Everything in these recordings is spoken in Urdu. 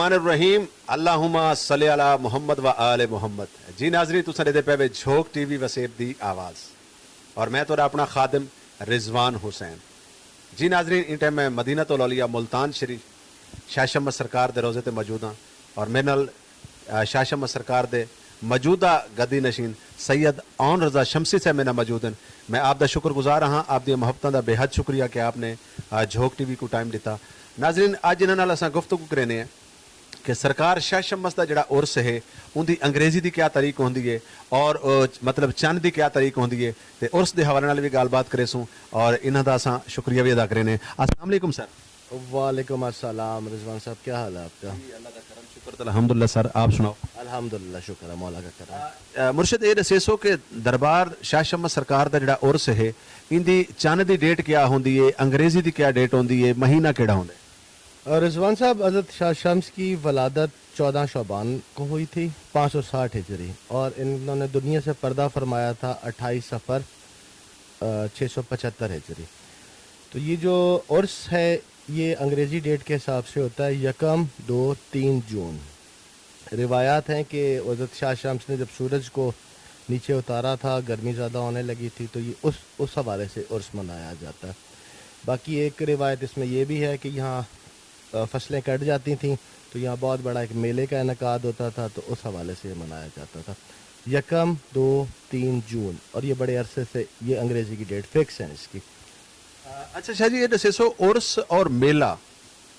الرحمن الرحیم اللہم صلی علی محمد و آل محمد. جی ناظرین تساں دے پے جھوک ٹی وی وسیب دی آواز اور میں تو اپنا خادم رضوان حسین. جی ناظرین ان ٹائم میں مدینہ الاولیاء ملتان شریف شاہ شمس سرکار دے روزے تے موجود ہاں اور میرے نال شاہ شمس سرکار دے موجودہ گدی نشین سید اون رضا شمسی سے میرے موجود ہیں. میں آپ دا شکر گزار ہاں, آپ دی محبتاں دا بے حد شکریہ کہ آپ نے جھوک ٹی وی کو ٹائم دیتا. ناظرین اج انہاں نال اساں گفتگو کرنے ہیں کہ سرکار شاہ شمس دا جڑا عرس ہے ان دی انگریزی دی کیا طریق ہوندی ہے اور مطلب چند دی کیا طریق ہوندی ہے تے عرس دے حوالے نال بھی گل بات کرے سوں اور انہاں دا اساں شکریہ بھی ادا کرنے. السلام علیکم سر. وعلیکم السلام رضوان صاحب, کیا حال ہے آپ کا؟ اللہ دا کرم شکر الحمدللہ. سر آپ سناؤ. الحمدللہ شکر ہے مولا کا کرم. مرشد یہ دسے سو کہ دربار شاہ شمس سرکار دا جڑا عرس ہے ان دی چند دی ڈیٹ کیا ہوندی ہے, انگریزی دی کیا ڈیٹ ہوندی ہے, مہینہ کیڑا ہوندا ہے؟ رضوان صاحب حضرت شاہ شمس کی ولادت 14 شعبان کو ہوئی تھی 560 ہجری اور انہوں نے دنیا سے پردہ فرمایا تھا 28 صفر 675 ہجری. تو یہ جو عرس ہے یہ انگریزی ڈیٹ کے حساب سے ہوتا ہے 1 2 3 جون. روایات ہیں کہ حضرت شاہ شمس نے جب سورج کو نیچے اتارا تھا گرمی زیادہ ہونے لگی تھی تو یہ اس حوالے سے عرس منایا جاتا ہے. باقی ایک روایت اس میں یہ بھی ہے کہ یہاں فصلیں کٹ جاتی تھیں تو یہاں بہت بڑا ایک میلے کا انعقاد ہوتا تھا تو اس حوالے سے منایا جاتا تھا 1 2 3 جون. اور یہ بڑے عرصے سے یہ انگریزی کی ڈیٹ فکس ہے اس کی. اچھا شاہ جی یہ دسے سو عرس اور میلہ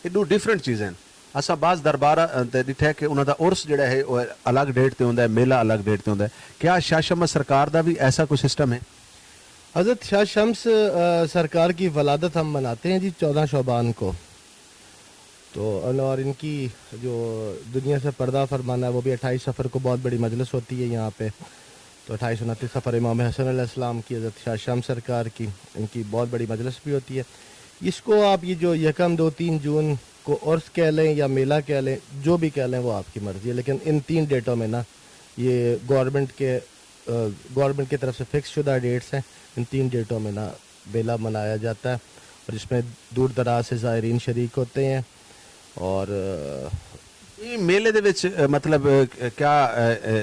یہ دو ڈفرنٹ چیزیں ہیں. اساں بعض دربار ڈٹھا ہے کہ انہوں دا عرس جڑا ہے وہ الگ ڈیٹ تے ہوندا ہے, میلہ الگ ڈیٹ تے ہوندا ہے. کیا شاہ شمس سرکار دا بھی ایسا کوئی سسٹم ہے؟ حضرت شاہ شمس سرکار کی ولادت ہم مناتے ہیں جی 14 شعبان کو. تو اور ان کی جو دنیا سے پردہ فرمانا ہے وہ بھی 28 صفر کو بہت بڑی مجلس ہوتی ہے یہاں پہ. تو 28 29 صفر امام حسن علیہ السلام کی حضرت شاہ شمس سرکار کی ان کی بہت بڑی مجلس بھی ہوتی ہے. اس کو آپ یہ جو 1 2 3 جون کو عرس کہہ لیں یا میلہ کہہ لیں جو بھی کہہ لیں وہ آپ کی مرضی ہے, لیکن ان 3 ڈیٹوں میں نا یہ گورنمنٹ کی طرف سے فکس شدہ ڈیٹس ہیں. ان 3 ڈیٹوں میں نا میلہ منایا جاتا ہے اور جس میں دور دراز سے زائرین شریک ہوتے ہیں. اور یہ میلے دے وچ مطلب کیا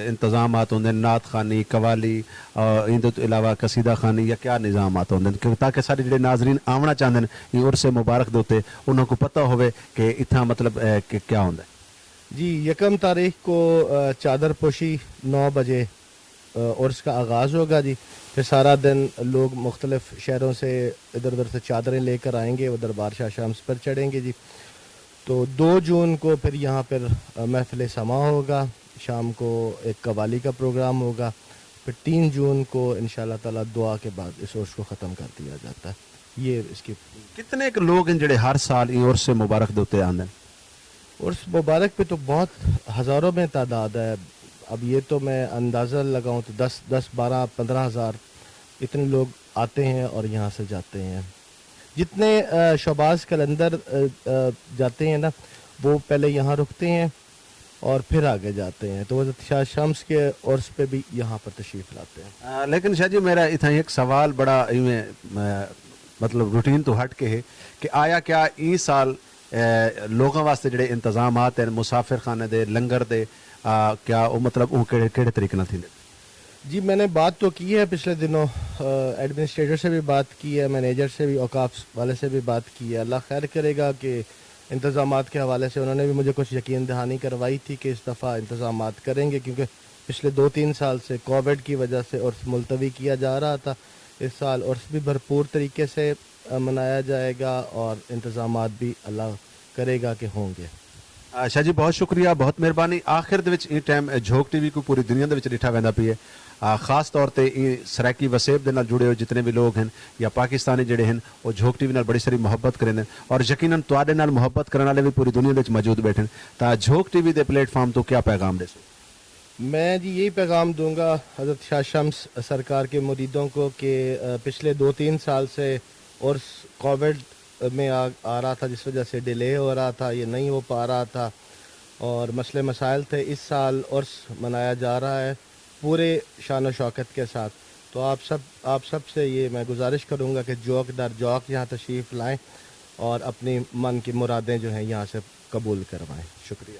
انتظامات ہوندے, نعت خوانی, قوالی اور ان تو علاوہ قصیدہ خوانی یا کیا نظامات ہوندے تاکہ سارے جڑے ناظرین آونا چاہندے ہیں عرس مبارک دے اوتے انہاں کو پتہ ہوے کہ اتھاں مطلب کیا ہوندا ہے؟ جی 1 تاریخ کو چادر پوشی 9 بجے عرس کا آغاز ہوگا جی. پھر سارا دن لوگ مختلف شہروں سے ادھر ادھر سے چادریں لے کر آئیں گے, وہ دربار شاہ شمس پر چڑھیں گے جی. تو 2 جون کو پھر یہاں پر محفل سما ہوگا, شام کو ایک قوالی کا پروگرام ہوگا. پھر 3 جون کو انشاءاللہ تعالیٰ دعا کے بعد اس عرس کو ختم کر دیا جاتا ہے. یہ اس کی کتنے کے لوگ ہیں جڑے ہر سال یہ عرس مبارک دے اوتے آندے ہیں؟ عرس مبارک پہ تو بہت ہزاروں میں تعداد ہے. اب یہ تو میں اندازہ لگاؤں تو 10 12 15 ہزار اتنے لوگ آتے ہیں اور یہاں سے جاتے ہیں. جتنے شہباز کلندر جاتے ہیں نا وہ پہلے یہاں رکتے ہیں اور پھر آگے جاتے ہیں. تو حضرت شاہ شمس کے عرس پہ بھی یہاں پر تشریف لاتے ہیں. لیکن شاہ جی میرا اتنا ایک سوال بڑا مطلب روٹین تو ہٹ کے ہے کہ آیا کیا ای سال لوگوں واسطے جڑے انتظامات ہیں مسافر خانے دے لنگر دے کیا وہ مطلب وہ کہڑے طریقے نال تھیندے؟ جی میں نے بات تو کی ہے پچھلے دنوں, ایڈمنسٹریٹر سے بھی بات کی ہے, مینیجر سے بھی, اوقاف والے سے بھی بات کی ہے. اللہ خیر کرے گا کہ انتظامات کے حوالے سے انہوں نے بھی مجھے کچھ یقین دہانی کروائی تھی کہ اس دفعہ انتظامات کریں گے, کیونکہ پچھلے 2-3 سال سے کووڈ کی وجہ سے عرس ملتوی کیا جا رہا تھا. اس سال عرس بھی بھرپور طریقے سے منایا جائے گا اور انتظامات بھی اللہ کرے گا کہ ہوں گے. شاہ جی بہت شکریہ, بہت مہربانی. آخر دے which time Jhok T V کو پوری دنیا دے وچ ڈٹھا ویندا پئی ہے, خاص طور تے سرائکی وسیب دے نال جڑے ہوئے جتنے بھی لوگ ہیں یا پاکستانی جڑے ہیں وہ جھوک ٹی وی نال بڑی ساری محبت کریں اور یقیناً تواڈے نال محبت کرنے والے بھی پوری دنیا دے وچ موجود بیٹھے ہیں. تا جھوک ٹی وی دے پلیٹ فارم تو کیا پیغام دے سو؟ میں جی یہی پیغام دوں گا حضرت شاہ شمس سرکار کے مریدوں کو کہ پچھلے 2-3 سال سے عرس کووڈ میں آ رہا تھا, جس وجہ سے ڈیلے ہو رہا تھا, یہ نہیں ہو پا رہا تھا اور مسئلے مسائل تھے. اس سال عرس منایا جا رہا ہے پورے شان و شوکت کے ساتھ. تو آپ سب سے یہ میں گزارش کروں گا کہ جوک در جوک یہاں تشریف لائیں اور اپنی من کی مرادیں جو ہیں یہاں سے قبول کروائیں. شکریہ.